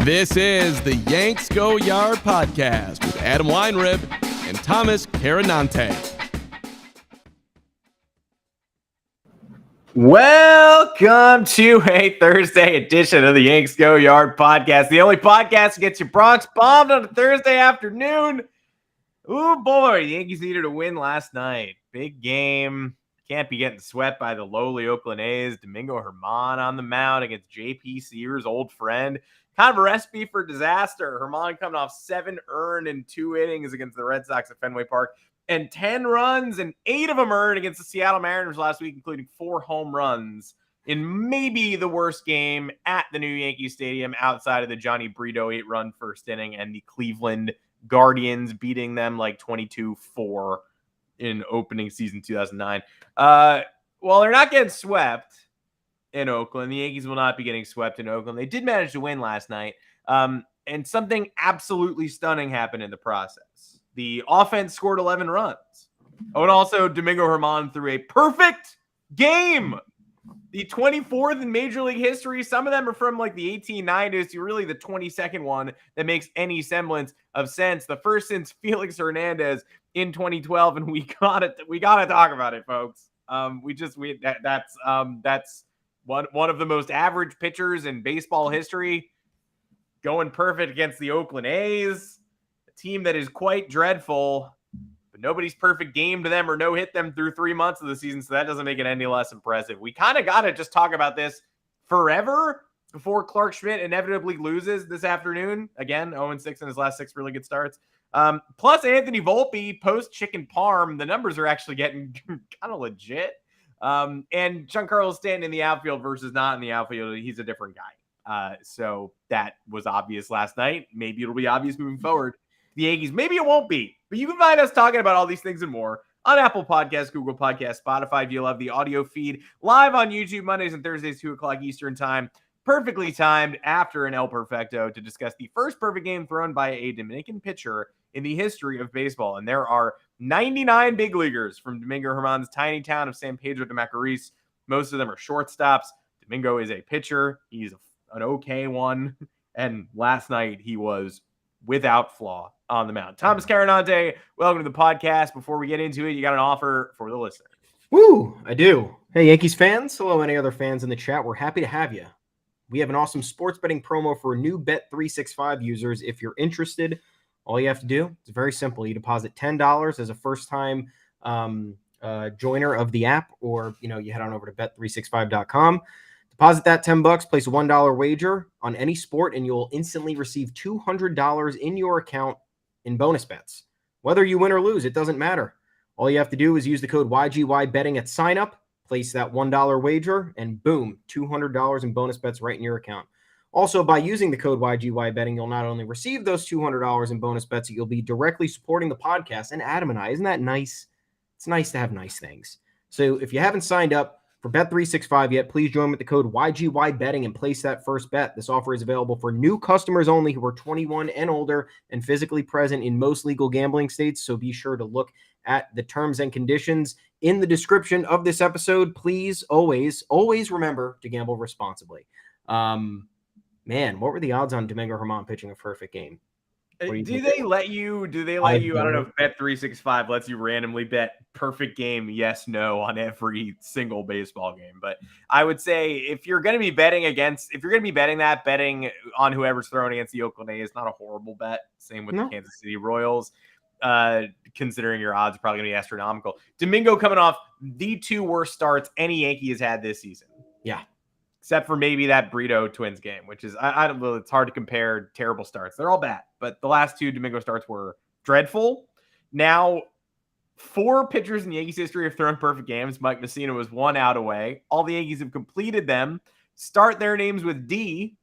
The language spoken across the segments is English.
This is the Yanks Go Yard podcast with Adam Weinrib and Thomas Carinante. Welcome to a Thursday edition of the Yanks Go Yard podcast, the only podcast that gets your Bronx bombed on a Thursday afternoon. Ooh, boy, the Yankees needed a win last night. Big game. Can't be getting swept by the lowly Oakland A's. Domingo Germán on the mound against JP Sears' old friend. Kind of a recipe for disaster. Germán coming off 7 earned in 2 innings against the Red Sox at Fenway Park, and 10 runs, and 8 of them earned against the Seattle Mariners last week, including 4 home runs in maybe the worst game at the new Yankee Stadium outside of the Johnny Brito 8-run first inning and the Cleveland Guardians beating them like 22-4 in opening season 2009. Well, they're not getting swept in Oakland. The Yankees will not be getting swept in Oakland. They did manage to win last night, and something absolutely stunning happened in the process. The offense scored 11 runs. Oh, and also Domingo Germán threw a perfect game. The 24th in Major League history. Some of them are from like the 1890s to really the 22nd one that makes any semblance of sense. The first since Felix Hernandez in 2012, and we gotta talk about it, folks. That's one of the most average pitchers in baseball history, going perfect against the Oakland A's, a team that is quite dreadful, but nobody's perfect game to them or no hit them through 3 months of the season, so that doesn't make it any less impressive. We kind of got to just talk about this forever before Clark Schmidt inevitably loses this afternoon. Again, 0-6 in his last 6 really good starts. Plus Anthony Volpe, post-chicken Parm, the numbers are actually getting kind of legit. And Giancarlo Stanton in the outfield versus not in the outfield. He's a different guy. So that was obvious last night. Maybe it'll be obvious moving forward. The Yankees, maybe it won't be. But you can find us talking about all these things and more on Apple Podcasts, Google Podcasts, Spotify. If you love the audio feed, live on YouTube Mondays and Thursdays, 2 o'clock Eastern time. Perfectly timed after an El Perfecto to discuss the first perfect game thrown by a Dominican pitcher in the history of baseball. And there are 99 big leaguers from Domingo Germán's tiny town of San Pedro de Macorís. Most of them are shortstops. Domingo is a pitcher. He's an okay one. And last night he was without flaw on the mound. Thomas Carinante, welcome to the podcast. Before we get into it, you got an offer for the listener. Woo, I do. Hey, Yankees fans. Hello, any other fans in the chat. We're happy to have you. We have an awesome sports betting promo for new Bet365 users. If you're interested, all you have to do, it's very simple. You deposit $10 as a first-time joiner of the app, or you head on over to bet365.com. Deposit that $10, place a $1 wager on any sport, and you'll instantly receive $200 in your account in bonus bets. Whether you win or lose, it doesn't matter. All you have to do is use the code YGYBetting at sign-up, place that $1 wager, and boom, $200 in bonus bets right in your account. Also, by using the code YGYBetting, you'll not only receive those $200 in bonus bets, you'll be directly supporting the podcast and Adam and I. Isn't that nice? It's nice to have nice things. So if you haven't signed up for Bet365 yet, please join with the code YGYBetting and place that first bet. This offer is available for new customers only who are 21 and older and physically present in most legal gambling states. So be sure to look at the terms and conditions in the description of this episode. Please always remember to gamble responsibly. Man, what were the odds on Domingo Germán pitching a perfect game? Do they let you, I don't know if Bet365 lets you randomly bet perfect game, yes, no, on every single baseball game. But I would say if you're going to be betting that, betting on whoever's throwing against the Oakland A's is not a horrible bet. Same with the Kansas City Royals. Considering your odds are probably going to be astronomical. Domingo coming off the 2 worst starts any Yankee has had this season. Yeah. Except for maybe that Brito Twins game, which is, I don't know, it's hard to compare terrible starts. They're all bad, but the last 2 Domingo starts were dreadful. Now, 4 pitchers in Yankees history have thrown perfect games. Mike Mussina was 1 out away. All the Yankees have completed them. Start their names with D.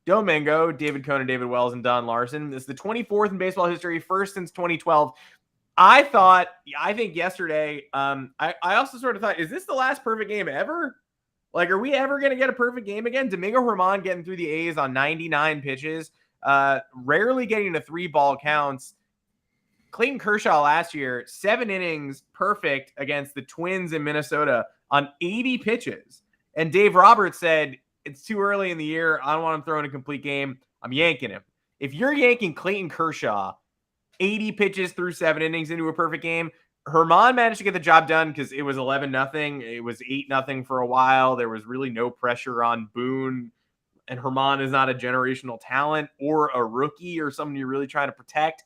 Domingo, David Cone, David Wells, and Don Larson. This is the 24th in baseball history, first since 2012. I think yesterday, I also sort of thought, is this the last perfect game ever? Like, are we ever going to get a perfect game again? Domingo Germán getting through the A's on 99 pitches, rarely getting to 3-ball counts. Clayton Kershaw last year, 7 innings, perfect against the Twins in Minnesota on 80 pitches. And Dave Roberts said, it's too early in the year. I don't want him throwing a complete game. I'm yanking him. If you're yanking Clayton Kershaw 80 pitches through 7 innings into a perfect game, Germán managed to get the job done because it was 11-0. It was 8-0 for a while. There was really no pressure on Boone. And Germán is not a generational talent or a rookie or someone you're really trying to protect.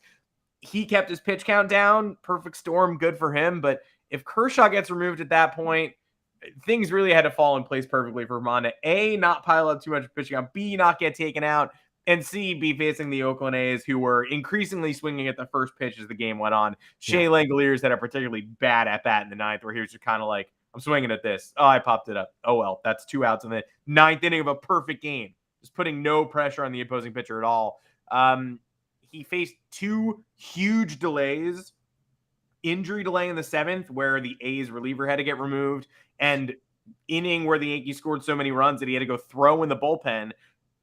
He kept his pitch count down. Perfect storm, good for him. But if Kershaw gets removed at that point, things really had to fall in place perfectly for Germán to A, not pile up too much pitching count, B, not get taken out, and C, be facing the Oakland A's, who were increasingly swinging at the first pitch as the game went on. Shea Langoliers had a particularly bad at-bat in the 9th, where he was just kind of like, I'm swinging at this. Oh, I popped it up. Oh, well, that's 2 outs in the 9th inning of a perfect game. Just putting no pressure on the opposing pitcher at all. He faced 2 huge delays. Injury delay in the 7th, where the A's reliever had to get removed, and inning where the Yankees scored so many runs that he had to go throw in the bullpen.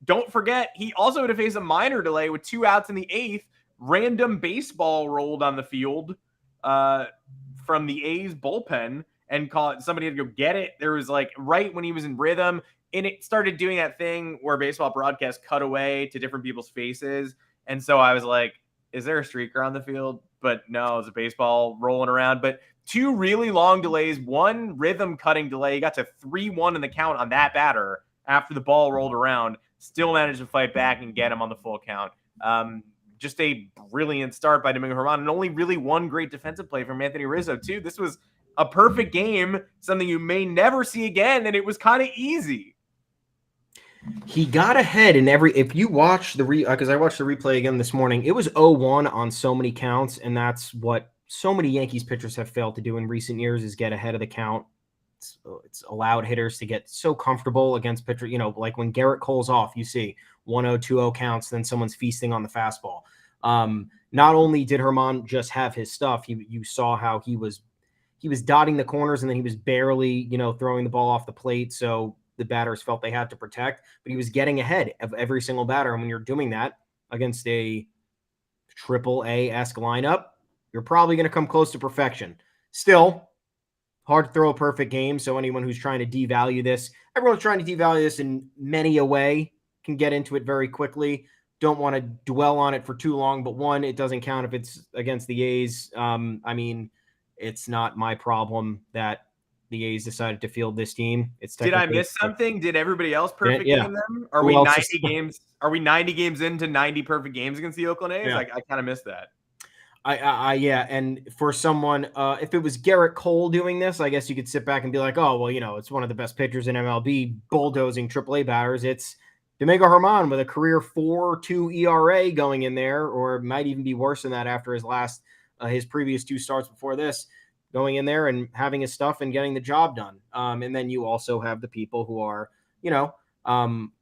Don't forget, he also had to face a minor delay with 2 outs in the 8th. Random baseball rolled on the field from the A's bullpen and somebody had to go get it. There was like right when he was in rhythm, and it started doing that thing where baseball broadcasts cut away to different people's faces. And so I was like, is there a streaker on the field? But no, it's a baseball rolling around. But 2 really long delays, 1 rhythm cutting delay. He got to 3-1 in the count on that batter after the ball rolled around. Still managed to fight back and get him on the full count. Just a brilliant start by Domingo Germán, and only really 1 great defensive play from Anthony Rizzo, too. This was a perfect game, something you may never see again, and it was kind of easy. He got ahead in if you watch because I watched the replay again this morning, it was 0-1 on so many counts, and that's what so many Yankees pitchers have failed to do in recent years is get ahead of the count. It's allowed hitters to get so comfortable against pitchers, like when Garrett Cole's off, you see 1-0, 2-0 counts, then someone's feasting on the fastball. Not only did Germán just have his stuff, you saw how he was dotting the corners, and then he was barely, throwing the ball off the plate. So the batters felt they had to protect, but he was getting ahead of every single batter. And when you're doing that against a AAA-esque lineup, you're probably going to come close to perfection. Still, hard to throw a perfect game. So anyone who's trying to devalue this, everyone's trying to devalue this in many a way, can get into it very quickly. Don't want to dwell on it for too long, but 1, it doesn't count if it's against the A's. It's not my problem that the A's decided to field this team. Did I miss something? Did everybody else perfect game them? Are we 90 games? Are we 90 games into 90 perfect games against the Oakland A's? Yeah. I kind of missed that. Yeah. And for someone, if it was Garrett Cole doing this, I guess you could sit back and be like, oh, well, it's one of the best pitchers in MLB, bulldozing AAA batters. It's Domingo Germán with a career 4.2 ERA going in there, or it might even be worse than that after his previous 2 starts before this, going in there and having his stuff and getting the job done. And then you also have the people who are,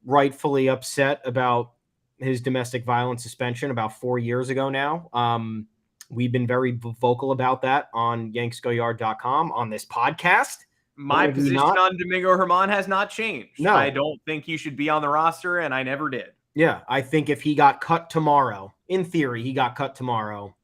rightfully upset about his domestic violence suspension about 4 years ago now. We've been very vocal about that on yanksgoyard.com on this podcast. My position on Domingo Germán has not changed. No. I don't think he should be on the roster, and I never did. Yeah, I think if he got cut tomorrow, in theory, he got cut tomorrow,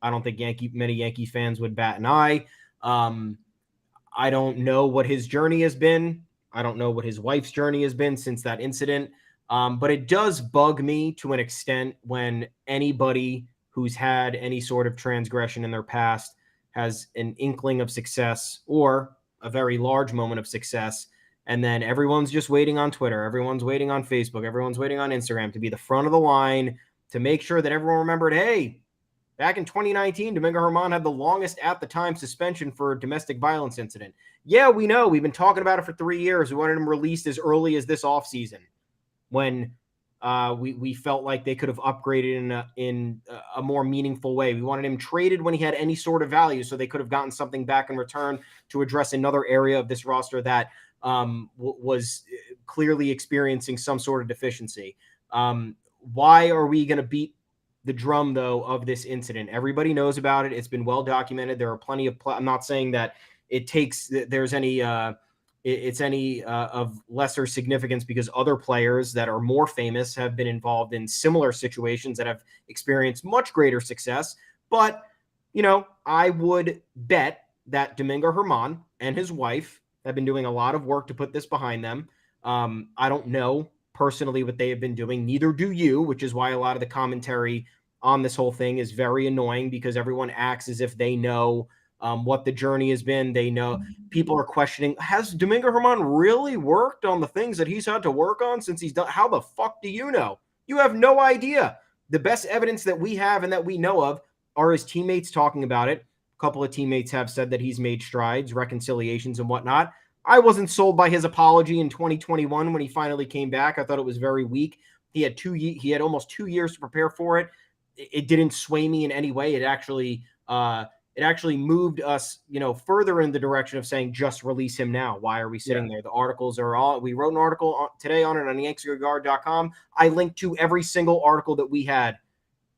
I don't think many Yankee fans would bat an eye. I don't know what his journey has been. I don't know what his wife's journey has been since that incident. But it does bug me to an extent when anybody who's had any sort of transgression in their past has an inkling of success or a very large moment of success, and then everyone's just waiting on Twitter, everyone's waiting on Facebook, everyone's waiting on Instagram to be the front of the line to make sure that everyone remembered, hey, back in 2019, Domingo Germán had the longest at the time suspension for a domestic violence incident. Yeah, we know. We've been talking about it for 3 years. We wanted him released as early as this offseason when we felt like they could have upgraded in a more meaningful way. We wanted him traded when he had any sort of value, so they could have gotten something back in return to address another area of this roster that was clearly experiencing some sort of deficiency. Why are we going to beat the drum, though, of this incident? Everybody knows about it. It's been well documented. There are plenty of I'm not saying that there's any it's any of lesser significance, because other players that are more famous have been involved in similar situations that have experienced much greater success. But, I would bet that Domingo Germán and his wife have been doing a lot of work to put this behind them. I don't know personally what they have been doing. Neither do you, which is why a lot of the commentary on this whole thing is very annoying because everyone acts as if they know what the journey has been. They know people are questioning, has Domingo Germán really worked on the things that he's had to work on since he's done? How the fuck do you know? You have no idea. The best evidence that we have and that we know of are his teammates talking about it. A couple of teammates have said that he's made strides, reconciliations and whatnot. I wasn't sold by his apology in 2021 when he finally came back. I thought it was very weak. He had almost 2 years to prepare for it. It didn't sway me in any way. It actually moved us, further in the direction of saying, just release him now. Why are we sitting there? The articles are all, we wrote an article today on it on yanksgoyard.com. I linked to every single article that we had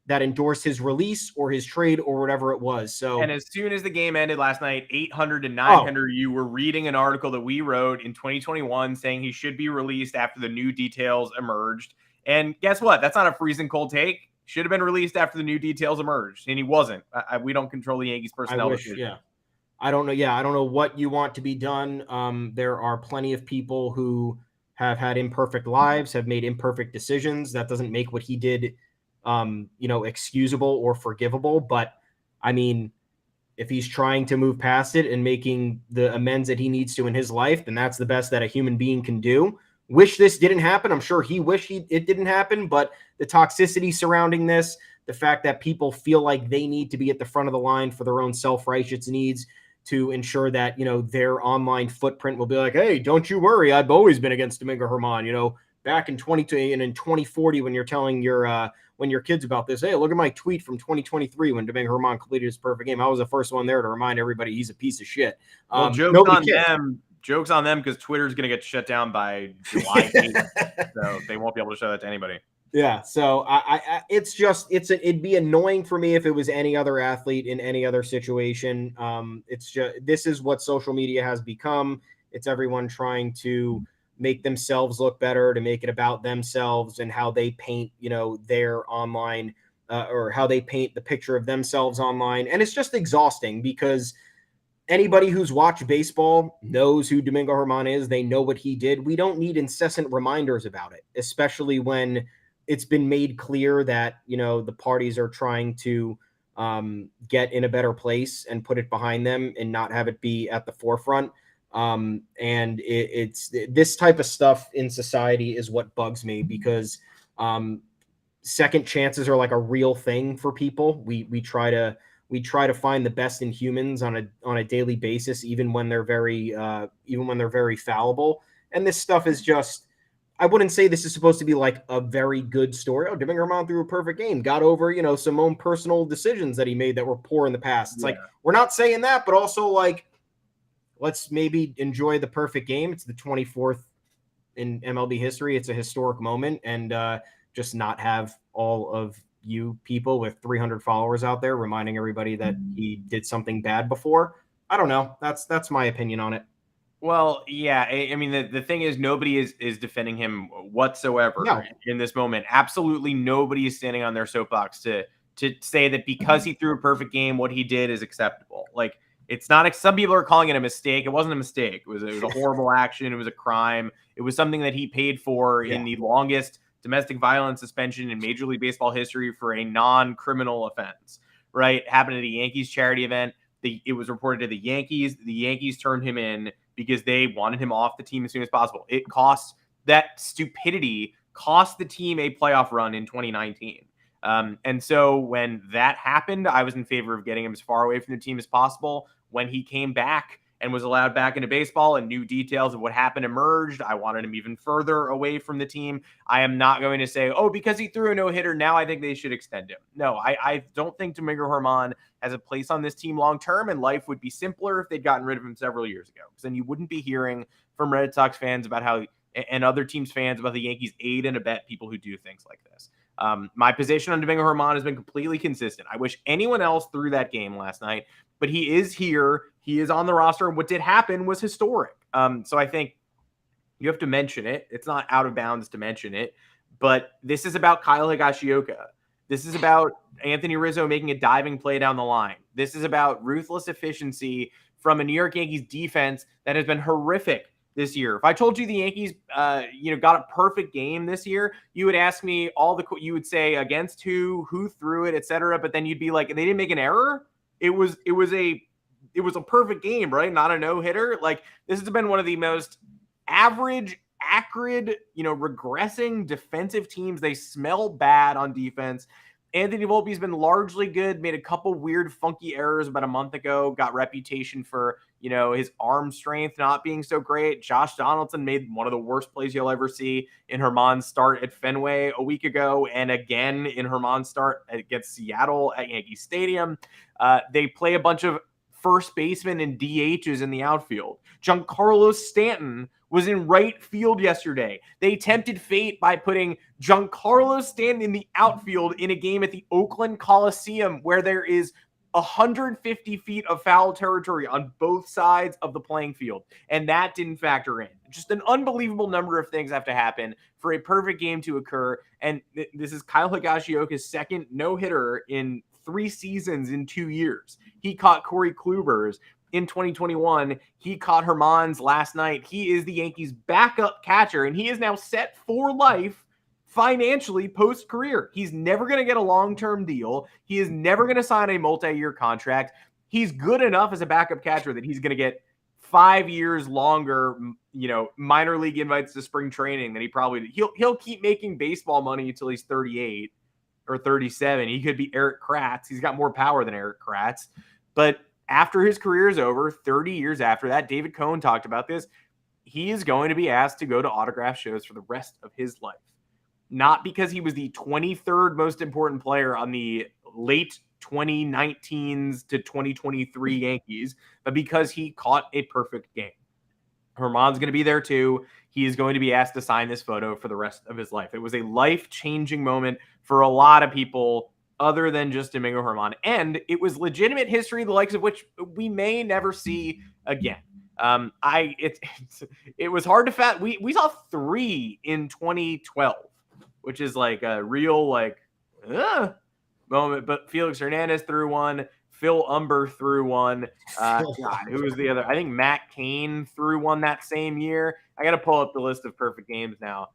that endorsed his release or his trade or whatever it was. So, and as soon as the game ended last night, 800 to 900, you were reading an article that we wrote in 2021 saying he should be released after the new details emerged. And guess what? That's not a freezing cold take. Should have been released after the new details emerged, and he wasn't. We don't control the Yankees personnel. I don't know. Yeah, I don't know what you want to be done. There are plenty of people who have had imperfect lives, have made imperfect decisions. That doesn't make what he did, excusable or forgivable. But I mean, if he's trying to move past it and making the amends that he needs to in his life, then that's the best that a human being can do. Wish this didn't happen. I'm sure he wished it didn't happen, but the toxicity surrounding this, the fact that people feel like they need to be at the front of the line for their own self-righteous needs to ensure that, their online footprint will be like, hey, don't you worry. I've always been against Domingo Germán, back in 2020 and in 2040, when you're telling your kids about this, hey, look at my tweet from 2023 when Domingo Germán completed his perfect game. I was the first one there to remind everybody he's a piece of shit. Well, Joke's on them because Twitter's going to get shut down by July 8th, so they won't be able to show that to anybody. Yeah, so it'd be annoying for me if it was any other athlete in any other situation. This is what social media has become. It's everyone trying to make themselves look better, to make it about themselves and how they paint, their online or how they paint the picture of themselves online, and it's just exhausting because anybody who's watched baseball knows who Domingo Germán is. They know what he did. We don't need incessant reminders about it, especially when it's been made clear that, the parties are trying to get in a better place and put it behind them and not have it be at the forefront. And it's this type of stuff in society is what bugs me because second chances are like a real thing for people. We try to find the best in humans on a daily basis, even when they're very fallible. And this stuff is just, I wouldn't say this is supposed to be like a very good story. Oh, Domingo Germán threw a perfect game, got over, some own personal decisions that he made that were poor in the past. It's like, we're not saying that, but also like, let's maybe enjoy the perfect game. It's the 24th in MLB history. It's a historic moment, and just not have all of you people with 300 followers out there reminding everybody that he did something bad before. I don't know. That's my opinion on it. Well, yeah. I mean, the thing is, nobody is defending him whatsoever in this moment. Absolutely nobody is standing on their soapbox to say that because he threw a perfect game, what he did is acceptable. Like, it's not. Some people are calling it a mistake. It wasn't a mistake. It was a horrible action. It was a crime. It was something that he paid for in the longest domestic violence suspension in Major League Baseball history for a non-criminal offense, right? Happened at a Yankees charity event. It was reported to the Yankees. The Yankees turned him in because they wanted him off the team as soon as possible. That stupidity cost the team a playoff run in 2019. And so when that happened, I was in favor of getting him as far away from the team as possible. When he came back and was allowed back into baseball and new details of what happened emerged, I wanted him even further away from the team. I am not going to say, oh, because he threw a no-hitter, now I think they should extend him. No, I don't think Domingo Germán has a place on this team long-term, and life would be simpler if they'd gotten rid of him several years ago. Because then you wouldn't be hearing from Red Sox fans about how, and other teams' fans about the Yankees aid and abet people who do things like this. My position on Domingo Germán has been completely consistent. I wish anyone else threw that game last night, but he is here. He is on the roster, and what did happen was historic. So I think you have to mention it. It's not out of bounds to mention it, but this is about Kyle Higashioka. This is about Anthony Rizzo making a diving play down the line. This is about ruthless efficiency from a New York Yankees defense that has been horrific this year. If I told you the Yankees, got a perfect game this year, you would ask me you would say against who threw it, etc. But then you'd be like, they didn't make an error. It was a perfect game, right? Not a no-hitter. Like, this has been one of the most average, acrid, regressing defensive teams. They smell bad on defense. Anthony Volpe has been largely good, made a couple weird, funky errors about a month ago, got reputation for, his arm strength not being so great. Josh Donaldson made one of the worst plays you'll ever see in Herman's start at Fenway a week ago, and again in Herman's start against Seattle at Yankee Stadium. They play a bunch of first basemen and DHs in the outfield. Giancarlo Stanton was in right field yesterday. They tempted fate by putting Giancarlo Stanton in the outfield in a game at the Oakland Coliseum where there is 150 feet of foul territory on both sides of the playing field. And that didn't factor in. Just an unbelievable number of things have to happen for a perfect game to occur. And this is Kyle Higashioka's second no-hitter in 3 seasons in 2 years. He caught Corey Kluber's in 2021. He caught Herman's last night. He is the Yankees' backup catcher, and he is now set for life financially post-career. He's never going to get a long-term deal. He is never going to sign a multi-year contract. He's good enough as a backup catcher that he's going to get 5 years longer, minor league invites to spring training than he'll keep making baseball money until he's 38 or 37. He could be Eric Kratz. He's got more power than Eric Kratz. But after his career is over, 30 years after that, David Cohn talked about this, he is going to be asked to go to autograph shows for the rest of his life. Not because he was the 23rd most important player on the late 2019s to 2023 Yankees, but because he caught a perfect game. Herman's going to be there too. He is going to be asked to sign this photo for the rest of his life. It was a life-changing moment for a lot of people other than just Domingo Herman. And it was legitimate history, the likes of which we may never see again. It was hard to we saw 3 in 2012, which is like a real moment. But Felix Hernandez threw one. Phil Umber threw one. Who was the other? I think Matt Cain threw one that same year. I got to pull up the list of perfect games now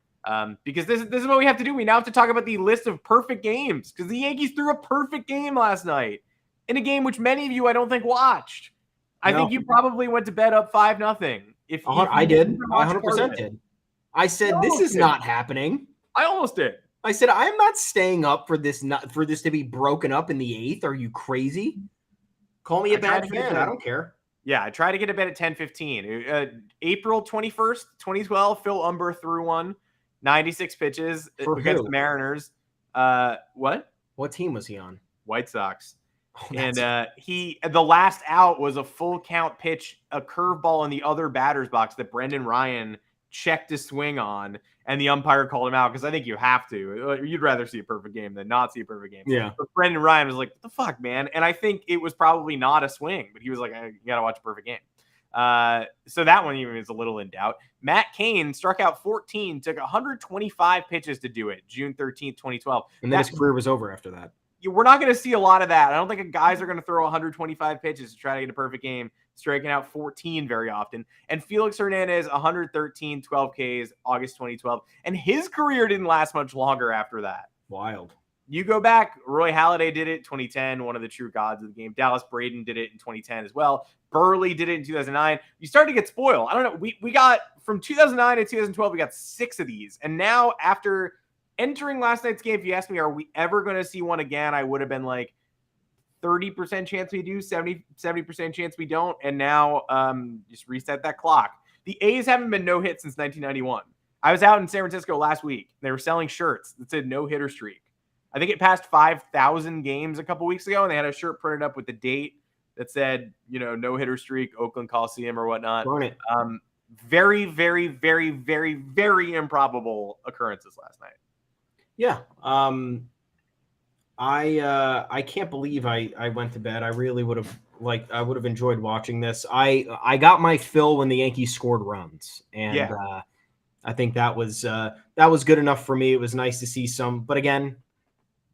because this is what we have to do. We now have to talk about the list of perfect games because the Yankees threw a perfect game last night in a game which many of you I don't think watched. I think you probably went to bed up 5-0. I did. I 100% did. I said this is not happening. I almost did. I said, I'm not staying up for this to be broken up in the 8th. Are you crazy? Call me a bad fan. I don't care. Yeah, I tried to get to bed at 10:15. April 21st, 2012, Phil Umber threw one, 96 pitches against the Mariners. What? What team was he on? White Sox. Oh, and the last out was a full count pitch, a curveball in the other batter's box that Brendan Ryan checked his swing on, and the umpire called him out because I think you have to. You'd rather see a perfect game than not see a perfect game. Yeah. But Brendan Ryan was like, what the fuck, man? And I think it was probably not a swing, but he was like, you got to watch a perfect game. So that one even is a little in doubt. Matt Cain struck out 14, took 125 pitches to do it, June 13th, 2012. And then his career was over after that. We're not going to see a lot of that. I don't think guys are going to throw 125 pitches to try to get a perfect game, striking out 14 very often. And Felix Hernandez, 113, 12 Ks, August 2012. And his career didn't last much longer after that. Wild. You go back, Roy Halladay did it 2010, one of the true gods of the game. Dallas Braden did it in 2010 as well. Burley did it in 2009. You start to get spoiled. I don't know. We got, from 2009 to 2012, we got 6 of these. And now after entering last night's game, if you ask me, are we ever going to see one again? I would have been like 30% chance we do, 70% chance we don't. And now just reset that clock. The A's haven't been no-hit since 1991. I was out in San Francisco last week. They were selling shirts that said no-hitter streak. I think it passed 5,000 games a couple weeks ago, and they had a shirt printed up with the date that said, no-hitter streak, Oakland Coliseum or whatnot. Burn it. Very, very, very, very, very improbable occurrences last night. Yeah. I can't believe I went to bed. I really would have enjoyed watching this. I got my fill when the Yankees scored runs, and I think that was good enough for me. It was nice to see some, but again,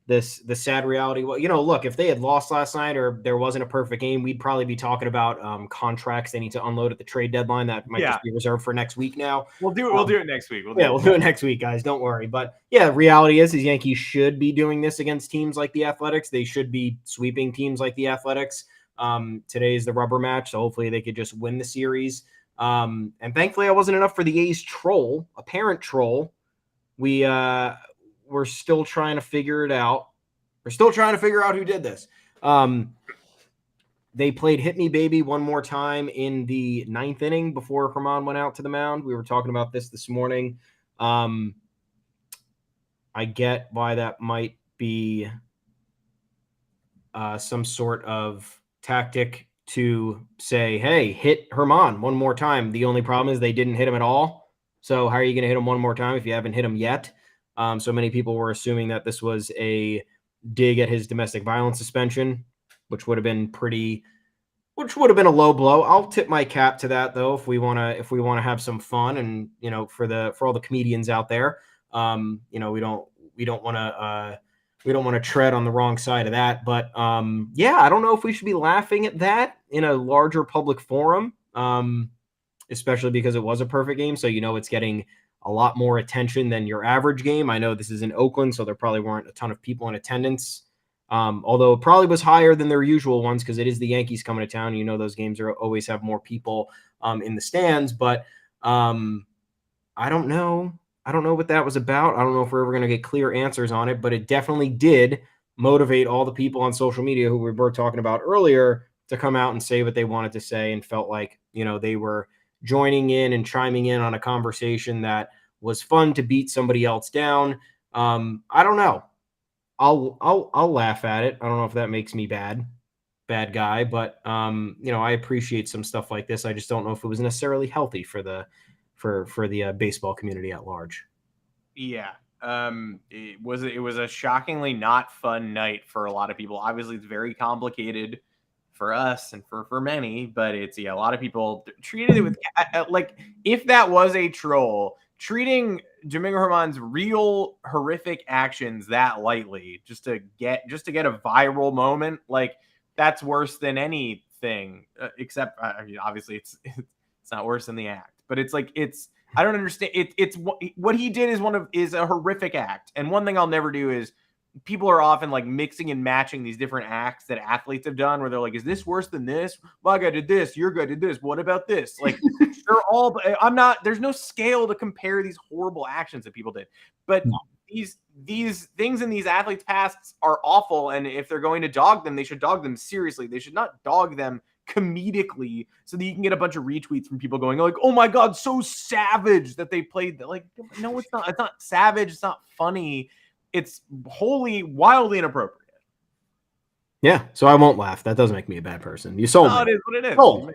the sad reality. Well, look, if they had lost last night or there wasn't a perfect game, we'd probably be talking about contracts they need to unload at the trade deadline. That might just be reserved for next week now. We'll do it next week. We'll do it next week, guys. Don't worry. But yeah, reality is Yankees should be doing this against teams like the Athletics. They should be sweeping teams like the Athletics. Today is the rubber match, so hopefully they could just win the series. And thankfully, I wasn't enough for the A's apparent troll. We're still trying to figure it out. We're still trying to figure out who did this. They played Hit Me Baby one more time in the 9th inning before Herman went out to the mound. We were talking about this morning. I get why that might be some sort of tactic to say, hey, hit Herman one more time. The only problem is they didn't hit him at all. So how are you going to hit him one more time if you haven't hit him yet? So many people were assuming that this was a dig at his domestic violence suspension, which would have been a low blow. I'll tip my cap to that though, if we want to have some fun and, for all the comedians out there, we don't want to tread on the wrong side of that. But I don't know if we should be laughing at that in a larger public forum, especially because it was a perfect game. So, it's getting a lot more attention than your average game. I know this is in Oakland, so there probably weren't a ton of people in attendance. Although it probably was higher than their usual ones because it is the Yankees coming to town. Those games always have more people in the stands. But I don't know. I don't know what that was about. I don't know if we're ever going to get clear answers on it, but it definitely did motivate all the people on social media who we were talking about earlier to come out and say what they wanted to say and felt like, they were joining in and chiming in on a conversation that was fun to beat somebody else down. I don't know. I'll laugh at it. I don't know if that makes me bad guy, but I appreciate some stuff like this. I just don't know if it was necessarily healthy for the baseball community at large. Yeah. It was a shockingly not fun night for a lot of people. Obviously, it's very complicated for us and for many, but it's a lot of people treated it with like if that was a troll, treating Domingo Herman's real horrific actions that lightly just to get a viral moment, like that's worse than anything. Except obviously it's not worse than the act, but it's like I don't understand. It's what he did is a horrific act, and one thing I'll never do is. People are often like mixing and matching these different acts that athletes have done where they're like, is this worse than this? My guy did this. Your guy did this. What about this? Like there's no scale to compare these horrible actions that people did. But these things in these athletes' pasts are awful. And if they're going to dog them, they should dog them seriously. They should not dog them comedically so that you can get a bunch of retweets from people going like, oh my God, so savage that they played that. Like, no, it's not. It's not savage. It's not funny. It's wildly inappropriate. Yeah, so I won't laugh. That doesn't make me a bad person. You sold me. It is what it is. Oh.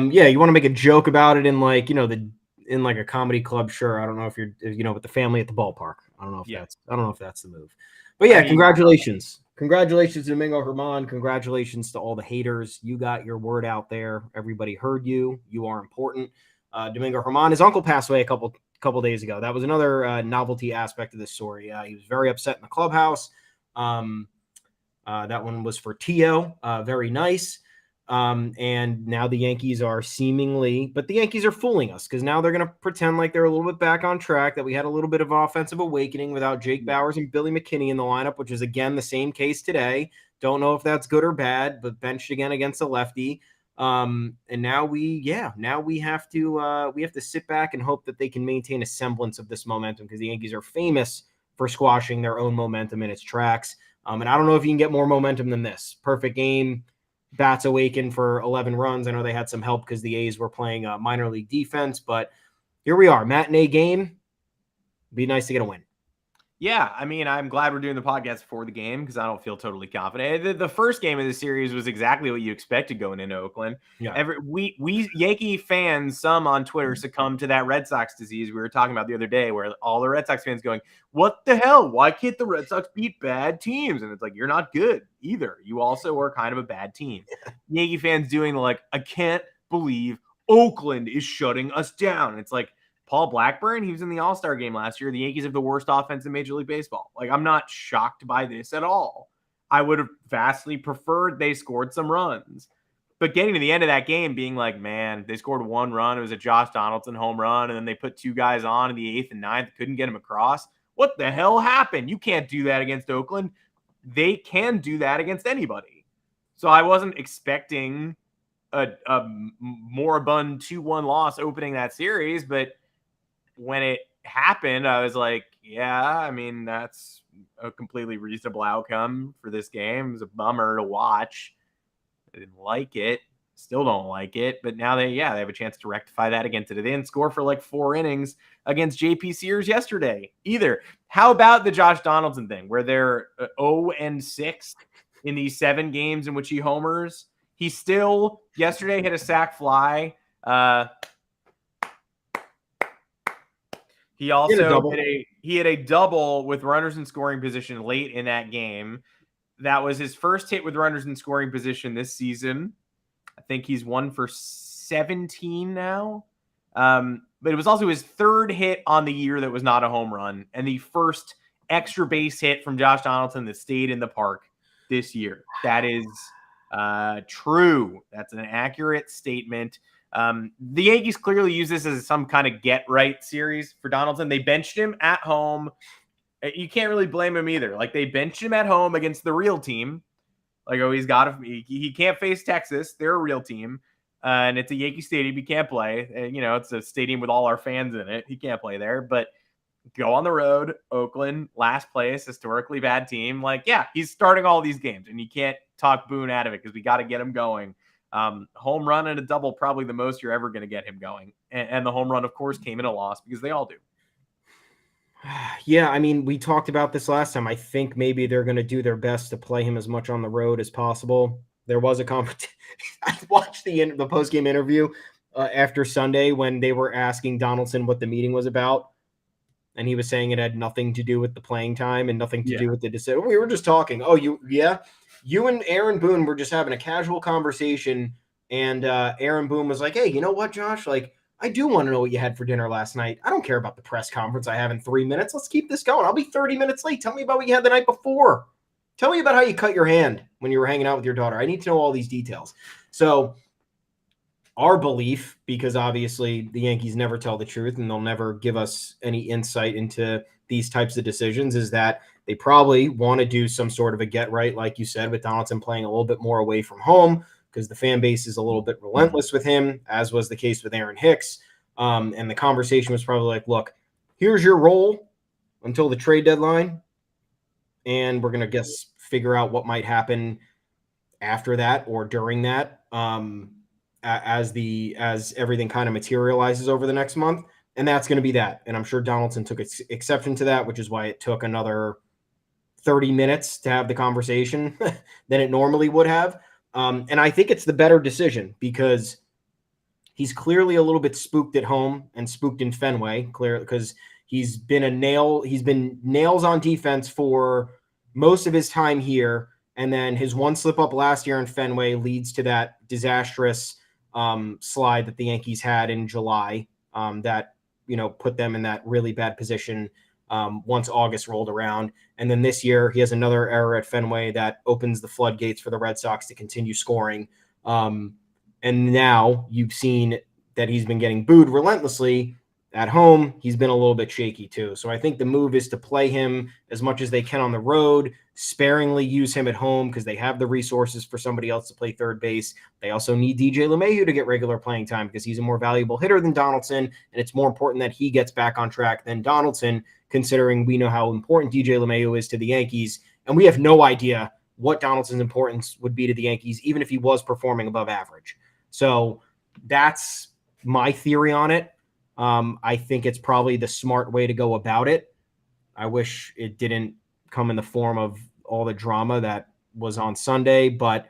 You want to make a joke about it in like, in like a comedy club, sure. I don't know if you're, with the family at the ballpark. I don't know if that's the move. But yeah, congratulations. Congratulations to Domingo Herman. Congratulations to all the haters. You got your word out there. Everybody heard you. You are important. Domingo Herman, his uncle passed away a couple days ago. That was another novelty aspect of this story. He was very upset in the clubhouse. That one was for Tio. Very nice. And now the Yankees are but the Yankees are fooling us because now they're going to pretend like they're a little bit back on track, that we had a little bit of offensive awakening without Jake Bauers and Billy McKinney in the lineup, which is again the same case today. Don't know if that's good or bad, but benched again against a lefty. And now we have to sit back and hope that they can maintain a semblance of this momentum because the Yankees are famous for squashing their own momentum in its tracks. And I don't know if you can get more momentum than this. Perfect game. Bats awaken for 11 runs. I know they had some help because the A's were playing minor league defense, but here we are. Matinee game. Be nice to get a win. Yeah, I mean, I'm glad we're doing the podcast before the game because I don't feel totally confident. The first game of the series was exactly what you expected going into Oakland. Yeah. We Yankee fans, some on Twitter, succumbed to that Red Sox disease we were talking about the other day where all the Red Sox fans going, what the hell? Why can't the Red Sox beat bad teams? And it's like, you're not good either. You also are kind of a bad team. Yeah. Yankee fans doing like, I can't believe Oakland is shutting us down. It's like, Paul Blackburn, he was in the All-Star game last year. The Yankees have the worst offense in Major League Baseball. Like, I'm not shocked by this at all. I would have vastly preferred they scored some runs. But getting to the end of that game, being like, man, they scored one run. It was a Josh Donaldson home run, and then they put two guys on in the 8th and 9th, couldn't get him across. What the hell happened? You can't do that against Oakland. They can do that against anybody. So I wasn't expecting a moribund 2-1 loss opening that series, but when it happened, I was like, yeah, I mean, that's a completely reasonable outcome for this game. It was a bummer to watch. I didn't like it. Still don't like it. But now they have a chance to rectify that again today. They didn't score for like 4 innings against JP Sears yesterday either. How about the Josh Donaldson thing where they're 0-6 in these 7 games in which he homers? He still yesterday hit a sac fly. He also hit a double with runners in scoring position late in that game. That was his first hit with runners in scoring position this season. I think he's 1 for 17 now. But it was also his 3rd hit on the year that was not a home run, and the first extra base hit from Josh Donaldson that stayed in the park this year. That is true. That's an accurate statement. The Yankees clearly use this as some kind of get-right series for Donaldson. They benched him at home. You can't really blame him either. Like, they benched him at home against the real team. Like, oh, he can't face Texas. They're a real team. And it's a Yankee Stadium. He can't play. And, it's a stadium with all our fans in it. He can't play there. But go on the road, Oakland, last place, historically bad team. Like, yeah, he's starting all these games. And you can't talk Boone out of it because we got to get him going. Home run and a double, probably the most you're ever going to get him going. And the home run, of course, came in a loss because they all do. Yeah, I mean, we talked about this last time. I think maybe they're going to do their best to play him as much on the road as possible. There was a competition. I watched the post-game interview after Sunday when they were asking Donaldson what the meeting was about, and he was saying it had nothing to do with the playing time and nothing to do with the decision. We were just talking. Oh, you and Aaron Boone were just having a casual conversation, and Aaron Boone was like, hey, you know what, Josh? Like, I do want to know what you had for dinner last night. I don't care about the press conference I have in 3 minutes. Let's keep this going. I'll be 30 minutes late. Tell me about what you had the night before. Tell me about how you cut your hand when you were hanging out with your daughter. I need to know all these details. So our belief, because obviously the Yankees never tell the truth and they'll never give us any insight into these types of decisions, is that they probably want to do some sort of a get right, like you said, with Donaldson playing a little bit more away from home, because the fan base is a little bit relentless with him, as was the case with Aaron Hicks. And the conversation was probably like, look, here's your role until the trade deadline, and we're going to figure out what might happen after that or during that as everything kind of materializes over the next month. And that's going to be that. And I'm sure Donaldson took exception to that, which is why it took another 30 minutes to have the conversation than it normally would have. And I think it's the better decision because he's clearly a little bit spooked at home and spooked in Fenway, clearly, because he's been nails on defense for most of his time here. And then his one slip up last year in Fenway leads to that disastrous slide that the Yankees had in July that, put them in that really bad position once August rolled around. And then this year he has another error at Fenway that opens the floodgates for the Red Sox to continue scoring. And now you've seen that he's been getting booed relentlessly at home. He's been a little bit shaky too. So I think the move is to play him as much as they can on the road, sparingly use him at home because they have the resources for somebody else to play third base. They also need DJ LeMahieu to get regular playing time because he's a more valuable hitter than Donaldson. And it's more important that he gets back on track than Donaldson, considering we know how important DJ LeMahieu is to the Yankees. And we have no idea what Donaldson's importance would be to the Yankees, even if he was performing above average. So that's my theory on it. I think it's probably the smart way to go about it. I wish it didn't come in the form of all the drama that was on Sunday, but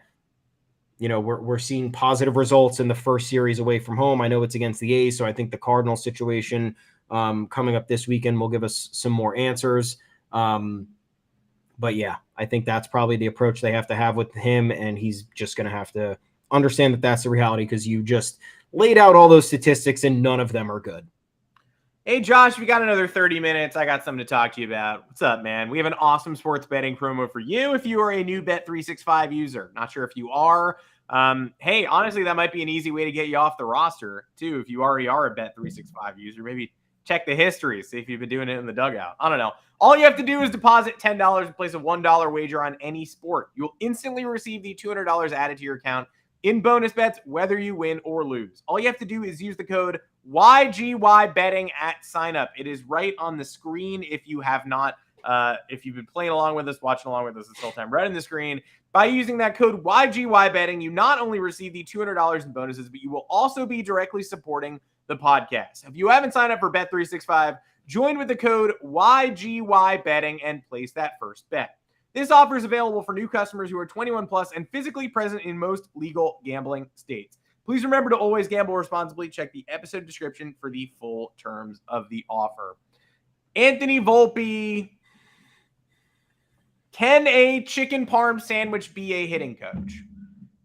we're seeing positive results in the first series away from home. I know it's against the A's, so I think the Cardinals situation coming up this weekend will give us some more answers. But yeah, I think that's probably the approach they have to have with him, and he's just going to have to understand that that's the reality because you just laid out all those statistics and none of them are good. Hey, Josh, we got another 30 minutes. I got something to talk to you about. What's up, man? We have an awesome sports betting promo for you if you are a new Bet365 user. Not sure if you are. Hey, honestly, that might be an easy way to get you off the roster, too. If you already are a Bet365 user, maybe check the history, see if you've been doing it in the dugout. I don't know. All you have to do is deposit $10 and place a $1 wager on any sport. You'll instantly receive the $200 added to your account in bonus bets, whether you win or lose. All you have to do is use the code YGY betting at sign up. It is right on the screen if you have not, if you've been playing along with us, watching along with us this whole time, right on the screen. By using that code YGY betting, you not only receive the $200 in bonuses, but you will also be directly supporting the podcast. If you haven't signed up for Bet365, join with the code YGY betting and place that first bet. This offer is available for new customers who are 21 plus and physically present in most legal gambling states. Please remember to always gamble responsibly. Check the episode description for the full terms of the offer. Anthony Volpe, can a chicken parm sandwich be a hitting coach?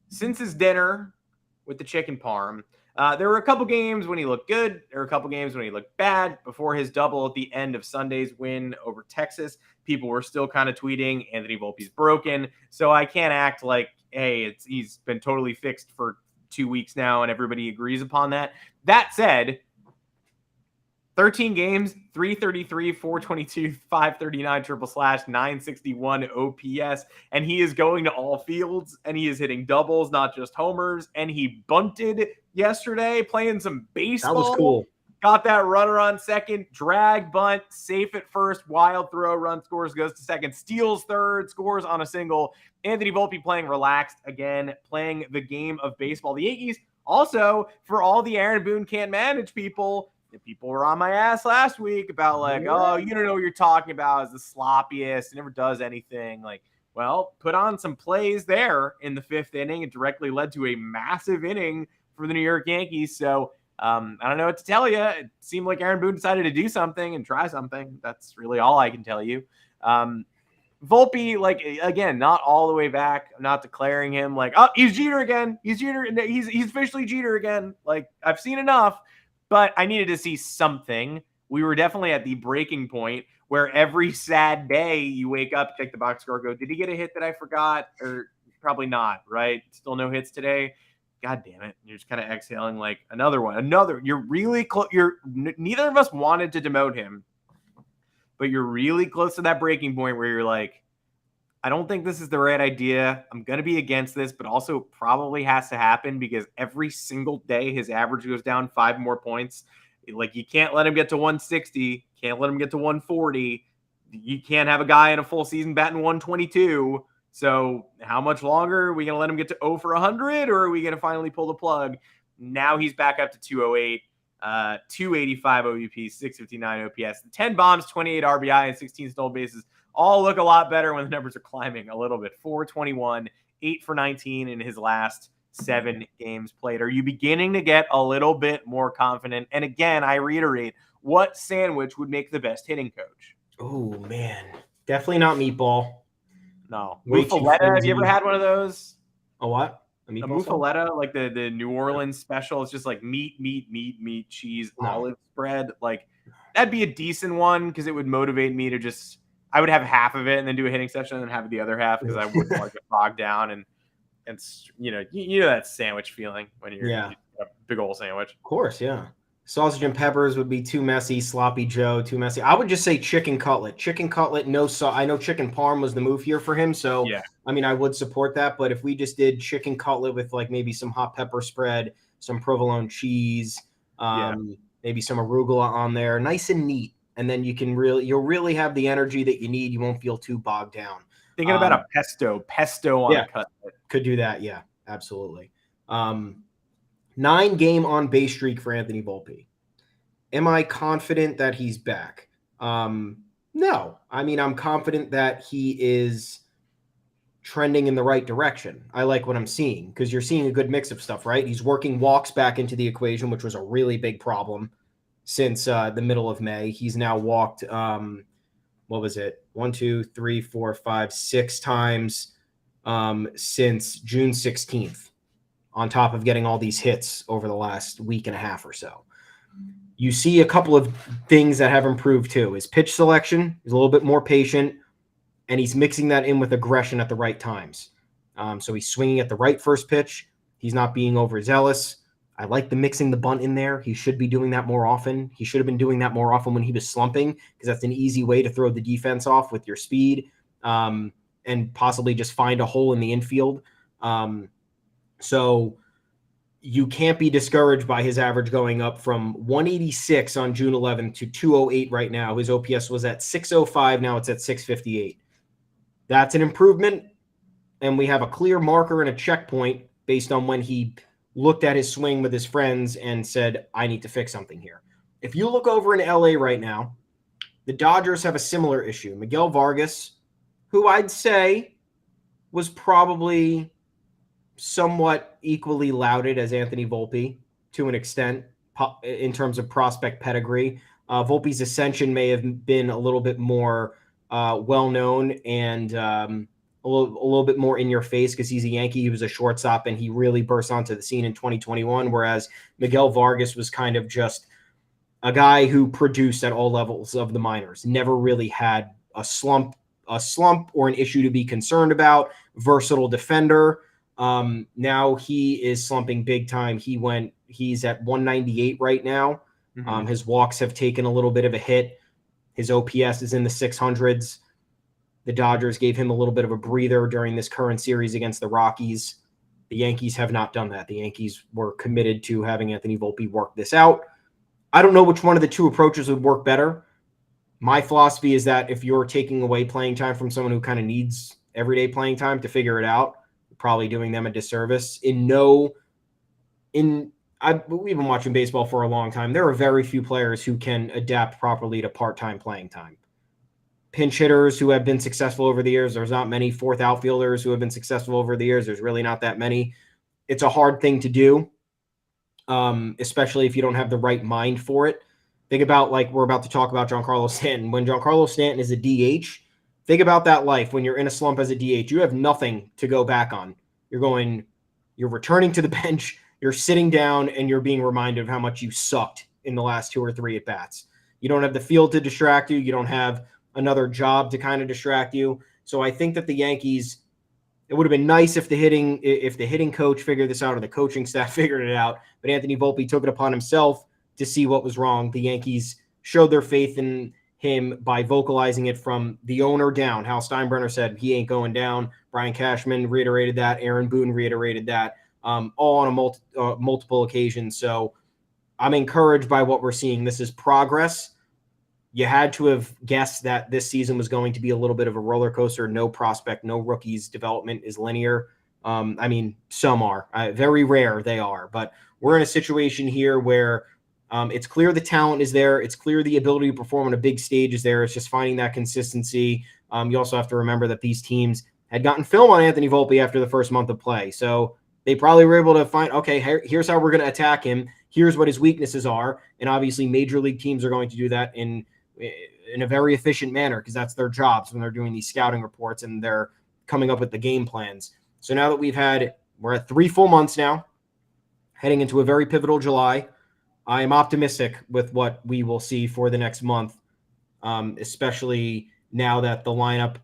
Since his dinner with the chicken parm, there were a couple games when he looked good. There were a couple games when he looked bad. Before his double at the end of Sunday's win over Texas, people were still kind of tweeting, Anthony Volpe's broken. So I can't act like, hey, he's been totally fixed for 2 weeks now and everybody agrees upon that. That said, 13 games, 333, 422, 539 triple slash, 961 OPS, and he is going to all fields, and he is hitting doubles, not just homers, and he bunted yesterday, playing some baseball. That was cool. Got that runner on second, drag bunt, safe at first, wild throw, run scores, goes to second, steals third, scores on a single. Anthony Volpe playing relaxed again, playing the game of baseball. The Yankees also, for all the Aaron Boone can't manage people were on my ass last week about like, oh, you don't know what you're talking about. Is the sloppiest, never does anything. Like, well, put on some plays there in the fifth inning. It directly led to a massive inning for the New York Yankees. So I don't know what to tell you. It seemed like Aaron Boone decided to do something and try something. That's really all I can tell you. Volpe, like, again, not all the way back. I'm not declaring him like, oh, he's Jeter again. He's Jeter. He's officially Jeter again. Like, I've seen enough. But I needed to see something. We were definitely at the breaking point where every sad day you wake up, check the box score, go, did he get a hit that I forgot? Or probably not, right? Still no hits today. God damn it. You're just kind of exhaling like another one. You're really close. Neither of us wanted to demote him, but you're really close to that breaking point where you're like, I don't think this is the right idea. I'm going to be against this, but also probably has to happen because every single day his average goes down 5 more points. Like, you can't let him get to 160. Can't let him get to 140. You can't have a guy in a full season batting 122. So how much longer? Are we going to let him get to 0 for 100, or are we going to finally pull the plug? Now he's back up to 208, 285 OBP, 659 OPS, 10 bombs, 28 RBI, and 16 stolen bases. All look a lot better when the numbers are climbing a little bit. 421, 8 for 19 in his last 7 games played. Are you beginning to get a little bit more confident? And again, I reiterate, what sandwich would make the best hitting coach? Oh, man. Definitely not meatball. No. Way too Muffaletta, have flimsy. you ever had one of those? A what? A muffaletta, like the New Orleans special. It's just like meat, cheese, olive spread. Like, that'd be a decent one because it would motivate me to just... I would have half of it and then do a hitting session and then have the other half because I wouldn't want to get bogged down and you know that sandwich feeling when you're a big old sandwich. Of course, yeah. Sausage and peppers would be too messy. Sloppy Joe, too messy. I would just say chicken cutlet. Chicken cutlet, no sauce. I know chicken parm was the move here for him, so yeah. I mean, I would support that. But if we just did chicken cutlet with like maybe some hot pepper spread, some provolone cheese, maybe some arugula on there, nice and neat. And then you'll really have the energy that you need. You won't feel too bogged down. Thinking about a pesto on a cutlet. Could do that. Yeah, absolutely. 9-game on base streak for Anthony Volpe. Am I confident that he's back? No. I mean, I'm confident that he is trending in the right direction. I like what I'm seeing because you're seeing a good mix of stuff, right? He's working walks back into the equation, which was a really big problem since the middle of May. He's now walked, 6 times since June 16th, on top of getting all these hits over the last week and a half or so. You see a couple of things that have improved too. His pitch selection is a little bit more patient, and he's mixing that in with aggression at the right times. So he's swinging at the right first pitch. He's not being overzealous. I like the mixing the bunt in there. He should be doing that more often. He should have been doing that more often when he was slumping, because that's an easy way to throw the defense off with your speed, and possibly just find a hole in the infield. So you can't be discouraged by his average going up from 186 on June 11th to 208 right now. His OPS was at 605. Now it's at 658. That's an improvement, and we have a clear marker and a checkpoint based on when he looked at his swing with his friends and said, I need to fix something here. If you look over in LA right now, the Dodgers have a similar issue. Miguel Vargas, who I'd say was probably somewhat equally lauded as Anthony Volpe to an extent in terms of prospect pedigree. Volpe's ascension may have been a little bit more well-known and a little bit more in your face because he's a Yankee. He was a shortstop, and he really burst onto the scene in 2021, whereas Miguel Vargas was kind of just a guy who produced at all levels of the minors, never really had a slump or an issue to be concerned about, versatile defender. Now he is slumping big time. He's at 198 right now. Mm-hmm. His walks have taken a little bit of a hit. His OPS is in the 600s. The Dodgers gave him a little bit of a breather during this current series against the Rockies. The Yankees have not done that. The Yankees were committed to having Anthony Volpe work this out. I don't know which one of the two approaches would work better. My philosophy is that if you're taking away playing time from someone who kind of needs everyday playing time to figure it out, you're probably doing them a disservice. We've been watching baseball for a long time. There are very few players who can adapt properly to part-time playing time. Pinch hitters who have been successful over the years. There's not many fourth outfielders who have been successful over the years. There's really not that many. It's a hard thing to do, especially if you don't have the right mind for it. Think about, like we're about to talk about Giancarlo Stanton. When Giancarlo Stanton is a DH, think about that life. When you're in a slump as a DH, you have nothing to go back on. You're returning to the bench, you're sitting down, and you're being reminded of how much you sucked in the last 2 or 3 at-bats. You don't have the field to distract you. You don't have another job to kind of distract you. So I think that the Yankees, it would have been nice if the hitting coach figured this out or the coaching staff figured it out. But Anthony Volpe took it upon himself to see what was wrong. The Yankees showed their faith in him by vocalizing it from the owner down. Hal Steinbrenner said he ain't going down. Brian Cashman reiterated that. Aaron Boone reiterated that, all on multiple occasions. So I'm encouraged by what we're seeing. This is progress. You had to have guessed that this season was going to be a little bit of a roller coaster. No prospect, no rookies development is linear. Some are. Very rare they are. But we're in a situation here where it's clear the talent is there. It's clear the ability to perform on a big stage is there. It's just finding that consistency. You also have to remember that these teams had gotten film on Anthony Volpe after the first month of play. So they probably were able to find, okay, here's how we're going to attack him. Here's what his weaknesses are. And obviously major league teams are going to do that in a very efficient manner because that's their jobs when they're doing these scouting reports and they're coming up with the game plans. So now that we're at 3 full months now, heading into a very pivotal July, I am optimistic with what we will see for the next month, especially now that the lineup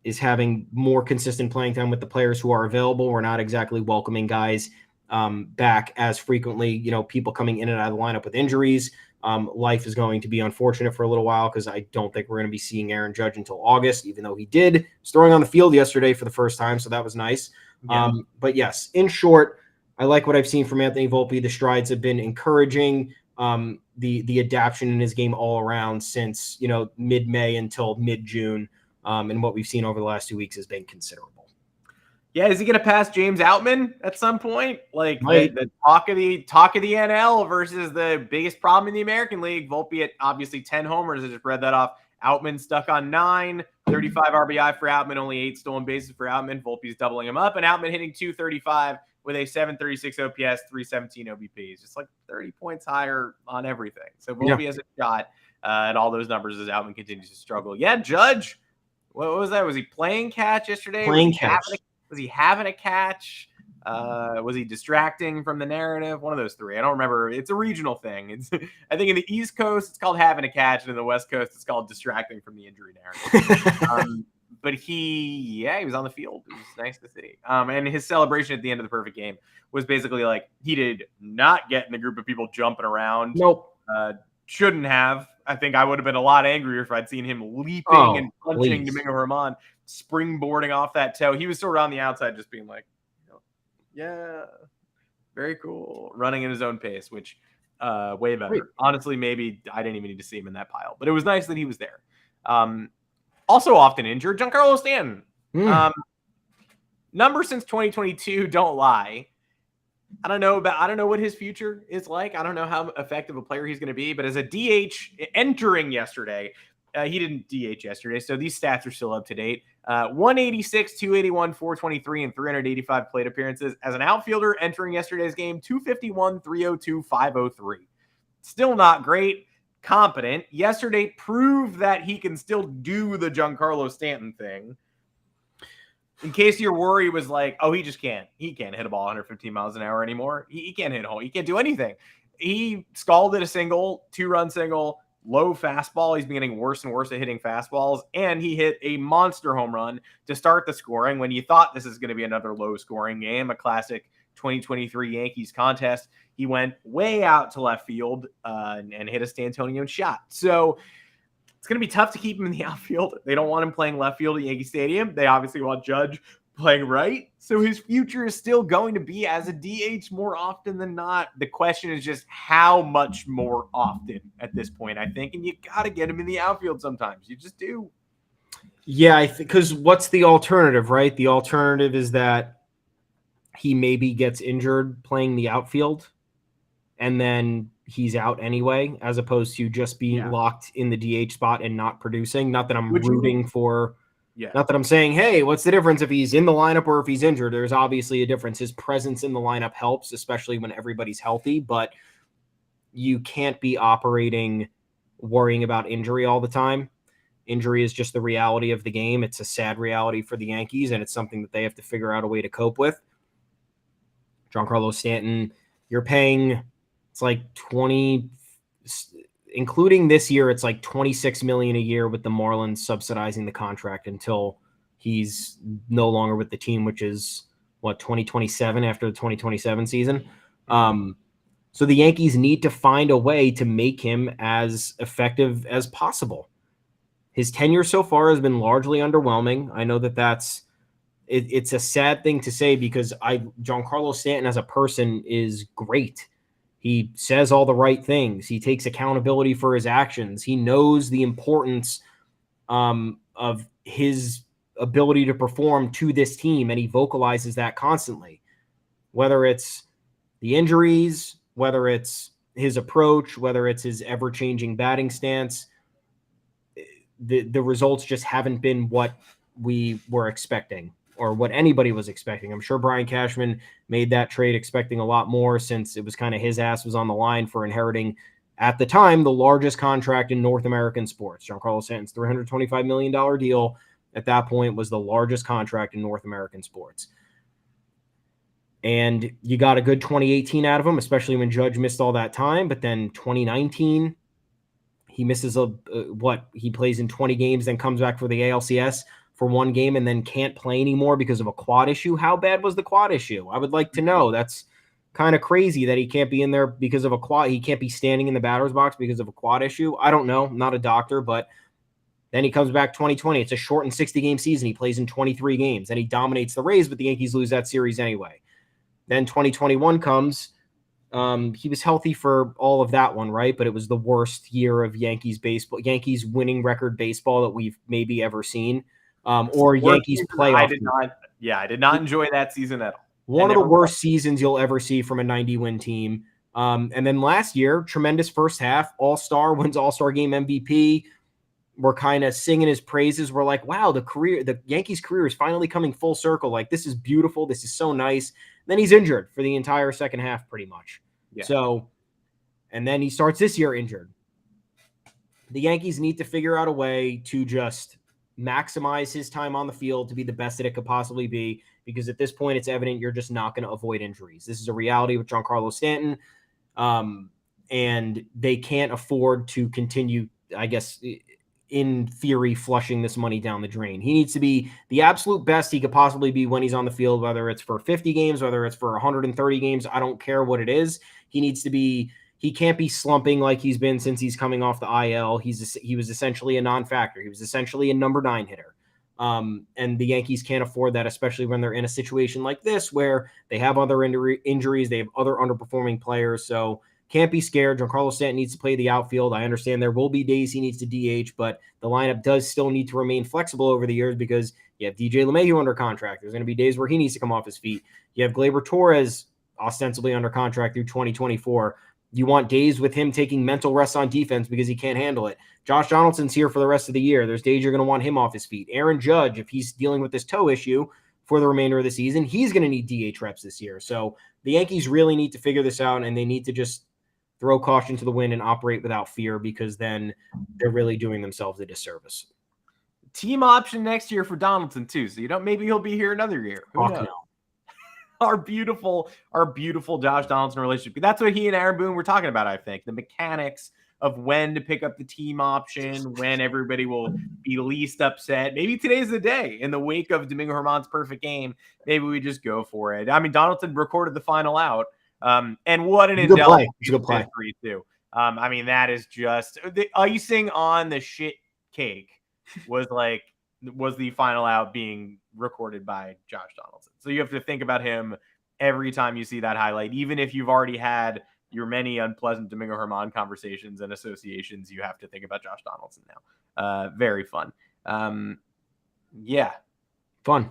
is having more consistent playing time with the players who are available. We're not exactly welcoming guys back as frequently, people coming in and out of the lineup with injuries. Life is going to be unfortunate for a little while because I don't think we're going to be seeing Aaron Judge until August, even though he was throwing on the field yesterday for the first time. So that was nice. Yeah. But yes, in short, I like what I've seen from Anthony Volpe. The strides have been encouraging. The adaptation in his game all around since, mid-May until mid-June. And what we've seen over the last 2 weeks has been considerable. Yeah, is he going to pass James Outman at some point? Like the talk of the NL versus the biggest problem in the American League. Volpe at obviously 10 homers. I just read that off. Outman stuck on 9, 35 RBI for Outman, only 8 stolen bases for Outman. Volpe's doubling him up, and Outman hitting 235 with a 736 OPS, 317 OBP. Just like 30 points higher on everything. So Volpe has a shot at all those numbers as Outman continues to struggle. Yeah, Judge. What was that? Was he playing catch yesterday? Playing catch. Was he having a catch? Was he distracting from the narrative? One of those three. I don't remember. It's a regional thing. It's I think in the East Coast it's called having a catch, and in the West Coast it's called distracting from the injury narrative. But he was on the field. It was nice to see. And his celebration at the end of the perfect game was basically like he did not get in the group of people jumping around. Nope. Shouldn't have. I think I would have been a lot angrier if I'd seen him leaping and punching Domingo Germán, springboarding off that toe. He was sort of on the outside just being like, yeah, very cool. Running at his own pace, which way better. Great. Honestly, maybe I didn't even need to see him in that pile. But it was nice that he was there. Also often injured, Giancarlo Stanton. Numbers since 2022 don't lie. I don't know what his future is like. I don't know how effective a player he's going to be. But as a DH entering yesterday, he didn't DH yesterday, so these stats are still up to date. 186, 281, 423, and 385 plate appearances. As an outfielder entering yesterday's game, 251, 302, 503. Still not great. Competent. Yesterday proved that he can still do the Giancarlo Stanton thing. In case your worry was like, oh, he can't hit a ball 115 miles an hour anymore. He can't hit a home. He can't do anything. He scalded a single, 2-run single, low fastball. He's been getting worse and worse at hitting fastballs. And he hit a monster home run to start the scoring when you thought this is going to be another low scoring game, a classic 2023 Yankees contest. He went way out to left field and hit a Stantonian shot. So it's going to be tough to keep him in the outfield. They don't want him playing left field at Yankee Stadium. They obviously want Judge playing right. So his future is still going to be as a DH more often than not. The question is just how much more often at this point, I think. And you got to get him in the outfield sometimes. You just do. Yeah, I think because what's the alternative, right? The alternative is that he maybe gets injured playing the outfield and then he's out anyway, as opposed to just being locked in the DH spot and not producing. Not that I'm rooting for, not that I'm saying, hey, what's the difference if he's in the lineup or if he's injured? There's obviously a difference. His presence in the lineup helps, especially when everybody's healthy, but you can't be operating worrying about injury all the time. Injury is just the reality of the game. It's a sad reality for the Yankees, and it's something that they have to figure out a way to cope with. Giancarlo Stanton, you're paying, it's like 20, including this year, it's like $26 million a year with the Marlins subsidizing the contract until he's no longer with the team, which is 2027 after the 2027 season. So the Yankees need to find a way to make him as effective as possible. His tenure so far has been largely underwhelming. I know that it's a sad thing to say because Giancarlo Stanton as a person is great. He says all the right things. He takes accountability for his actions. He knows the importance of his ability to perform to this team, and he vocalizes that constantly. Whether it's the injuries, whether it's his approach, whether it's his ever-changing batting stance, the results just haven't been what we were expecting or what anybody was expecting. I'm sure Brian Cashman made that trade expecting a lot more since it was kind of his ass was on the line for inheriting, at the time, the largest contract in North American sports. Giancarlo Stanton's $325 million deal at that point was the largest contract in North American sports. And you got a good 2018 out of him, especially when Judge missed all that time. But then 2019, he misses he plays in 20 games, then comes back for the ALCS for one game and then can't play anymore because of a quad issue. How bad was the quad issue? I would like to know. That's kind of crazy that he can't be in there because of a quad. He can't be standing in the batter's box because of a quad issue. I don't know. I'm not a doctor, but then he comes back 2020. It's a shortened 60-game season. He plays in 23 games and he dominates the Rays, but the Yankees lose that series anyway. Then 2021 comes. He was healthy for all of that one, right? But it was the worst year of Yankees baseball, Yankees winning record baseball that we've maybe ever seen. Or Yankees playoff. I did not enjoy that season at all. One of the worst seasons you'll ever see from a 90-win team. And then last year, tremendous first half, all-star, wins all-star game MVP. We're kind of singing his praises. We're like, wow, the Yankees career is finally coming full circle. Like, this is beautiful. This is so nice. And then he's injured for the entire second half, pretty much. Yeah. So, and then he starts this year injured. The Yankees need to figure out a way to just maximize his time on the field to be the best that it could possibly be, because at this point it's evident you're just not going to avoid injuries. This is a reality with Giancarlo Stanton, and they can't afford to continue, I guess, in theory, flushing this money down the drain. He needs to be the absolute best he could possibly be when he's on the field, whether it's for 50 games, whether it's for 130 games. I don't care what it is. He needs to be, he can't be slumping like he's been since he's coming off the IL. He was essentially a non-factor. He was essentially a number 9 hitter. And the Yankees can't afford that, especially when they're in a situation like this where they have other injuries, they have other underperforming players. So can't be scared. Giancarlo Stanton needs to play the outfield. I understand there will be days he needs to DH, but the lineup does still need to remain flexible over the years because you have DJ LeMahieu under contract. There's going to be days where he needs to come off his feet. You have Gleyber Torres ostensibly under contract through 2024. You want days with him taking mental rest on defense because he can't handle it. Josh Donaldson's here for the rest of the year. There's days you're going to want him off his feet. Aaron Judge, if he's dealing with this toe issue for the remainder of the season, he's going to need DH reps this year. So the Yankees really need to figure this out, and they need to just throw caution to the wind and operate without fear, because then they're really doing themselves a disservice. Team option next year for Donaldson too. So maybe he'll be here another year. Who knows? No. Our beautiful Josh Donaldson relationship. That's what he and Aaron Boone were talking about, I think. The mechanics of when to pick up the team option, when everybody will be least upset. Maybe today's the day. In the wake of Domingo Germán's perfect game, maybe we just go for it. I mean, Donaldson recorded the final out. And what an indelible play too. I mean, that is just the icing on the shit cake was the final out being recorded by Josh Donaldson. So you have to think about him every time you see that highlight, even if you've already had your many unpleasant Domingo Germán conversations and associations, you have to think about Josh Donaldson now. Very fun. Yeah. Fun.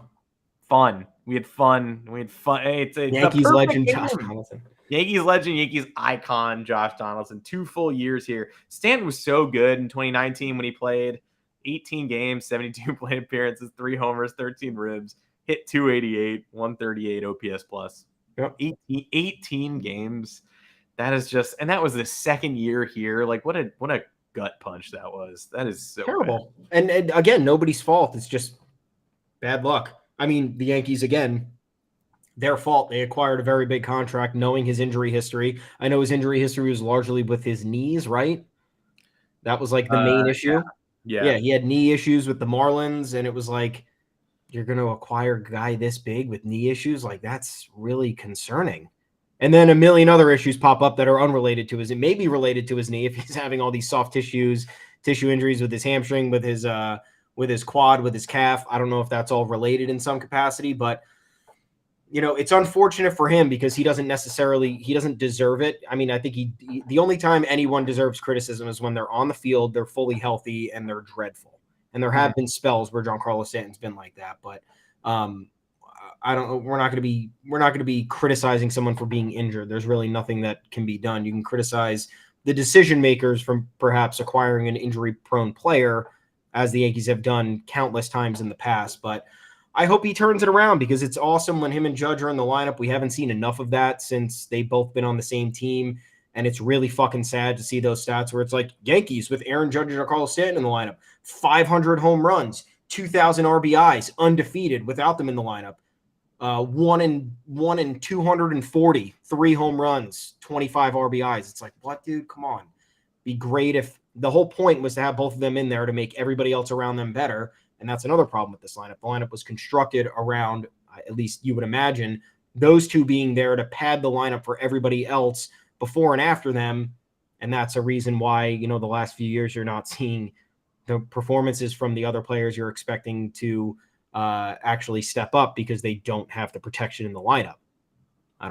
We had fun. It's Yankees legend Josh Donaldson. Yankees legend, Yankees icon Josh Donaldson. 2 full years here. Stanton was so good in 2019 when he played 18 games, 72 plate appearances, 3 homers, 13 ribs, hit 288, 138 OPS plus. Yep. 18 games. That is just, and that was the second year here. Like what a gut punch that was. That is so terrible. And again, nobody's fault. It's just bad luck. I mean, the Yankees, again, their fault. They acquired a very big contract knowing his injury history. I know his injury history was largely with his knees, right? That was like the main issue. Yeah, he had knee issues with the Marlins, and it was like, you're going to acquire a guy this big with knee issues? Like, that's really concerning. And then a million other issues pop up that are unrelated to it may be related to his knee if he's having all these soft tissue injuries with his hamstring, with his quad, with his calf. I don't know if that's all related in some capacity, but it's unfortunate for him because he doesn't deserve it. I mean, I think the only time anyone deserves criticism is when they're on the field, they're fully healthy, and they're dreadful. And there have been spells where Giancarlo Stanton's been like that, but I don't know. We're not going to be criticizing someone for being injured. There's really nothing that can be done. You can criticize the decision makers from perhaps acquiring an injury-prone player, as the Yankees have done countless times in the past, but I hope he turns it around because it's awesome when him and Judge are in the lineup. We haven't seen enough of that since they've both been on the same team, and it's really fucking sad to see those stats where it's like Yankees with Aaron Judge and Giancarlo Stanton in the lineup, 500 home runs, 2,000 RBIs, undefeated without them in the lineup. 1 in 240, 3 home runs, 25 RBIs. It's like, what, dude? Come on. Be great if the whole point was to have both of them in there to make everybody else around them better. And that's another problem with this lineup. The lineup was constructed around, at least you would imagine, those two being there to pad the lineup for everybody else before and after them. And that's a reason why, the last few years you're not seeing the performances from the other players you're expecting to actually step up because they don't have the protection in the lineup. I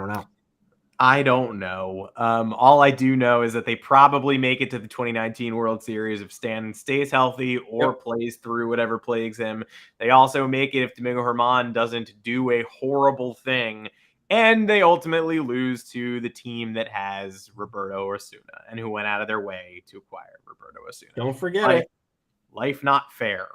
don't know. All I do know is that they probably make it to the 2019 World Series if Stanton stays healthy or plays through whatever plagues him. They also make it if Domingo Germán doesn't do a horrible thing, and they ultimately lose to the team that has Roberto Osuna and who went out of their way to acquire Roberto Osuna. Don't forget it. Life not fair.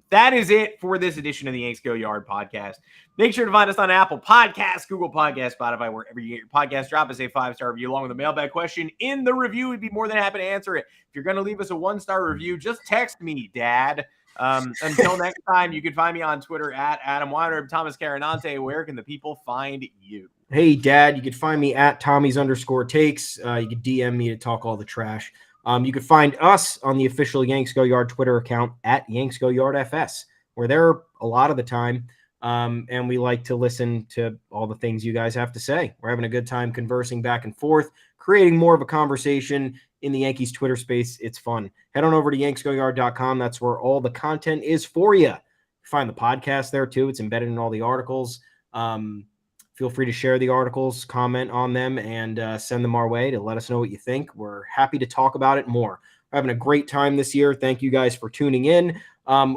That is it for this edition of the Yanks Go Yard podcast. Make sure to find us on Apple Podcasts, Google Podcasts, Spotify, wherever you get your podcast. Drop us a 5-star review along with a mailbag question in the review. We'd be more than happy to answer it. If you're going to leave us a 1-star review, just text me, Dad, Until next time, you can find me on Twitter at Adam Weiner. Thomas Carinante, where can the people find you? Hey, Dad, you can find me at Tommy's_takes. You can DM me to talk all the trash. You can find us on the official Yanks Go Yard Twitter account at yanksgoyardfs. We're there a lot of the time, and we like to listen to all the things you guys have to say. We're having a good time conversing back and forth, creating more of a conversation in the Yankees Twitter space. It's fun. Head on over to yanksgoyard.com. That's where all the content is for you. Find the podcast there, too. It's embedded in all the articles. Feel free to share the articles, comment on them, and send them our way to let us know what you think. We're happy to talk about it more. We're having a great time this year. Thank you guys for tuning in.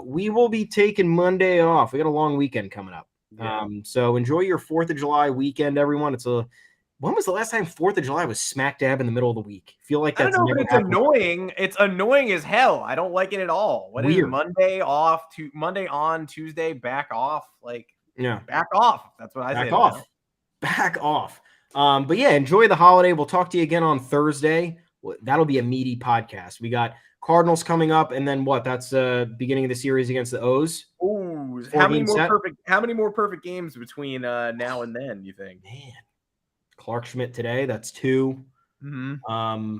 We will be taking Monday off. We got a long weekend coming up. Yeah. So enjoy your 4th of July weekend, everyone. When was the last time 4th of July was smack dab in the middle of the week? I feel like that's I don't know, never but it's happened. annoying. It's annoying as hell. I don't like it at all. What is Weird. Monday off, Monday on, Tuesday back off? Like, Yeah. back off. That's what I say. Back off. Back off. But yeah, enjoy the holiday. We'll talk to you again on Thursday. That'll be a meaty podcast. We got Cardinals coming up, and then what? That's beginning of the series against the O's. Ooh, how many more perfect games between now and then, you think? Man. Clark Schmidt today, that's 2. Mm-hmm.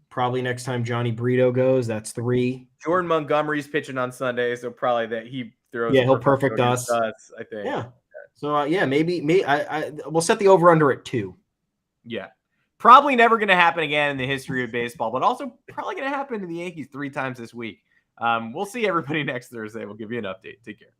Probably next time Johnny Brito goes, that's 3. Jordan Montgomery's pitching on Sunday, so probably that he throws. Yeah, he'll perfect us. I think. Yeah. So maybe we'll set the over under at 2. Yeah. Probably never going to happen again in the history of baseball, but also probably going to happen to the Yankees 3 times this week. We'll see everybody next Thursday. We'll give you an update. Take care.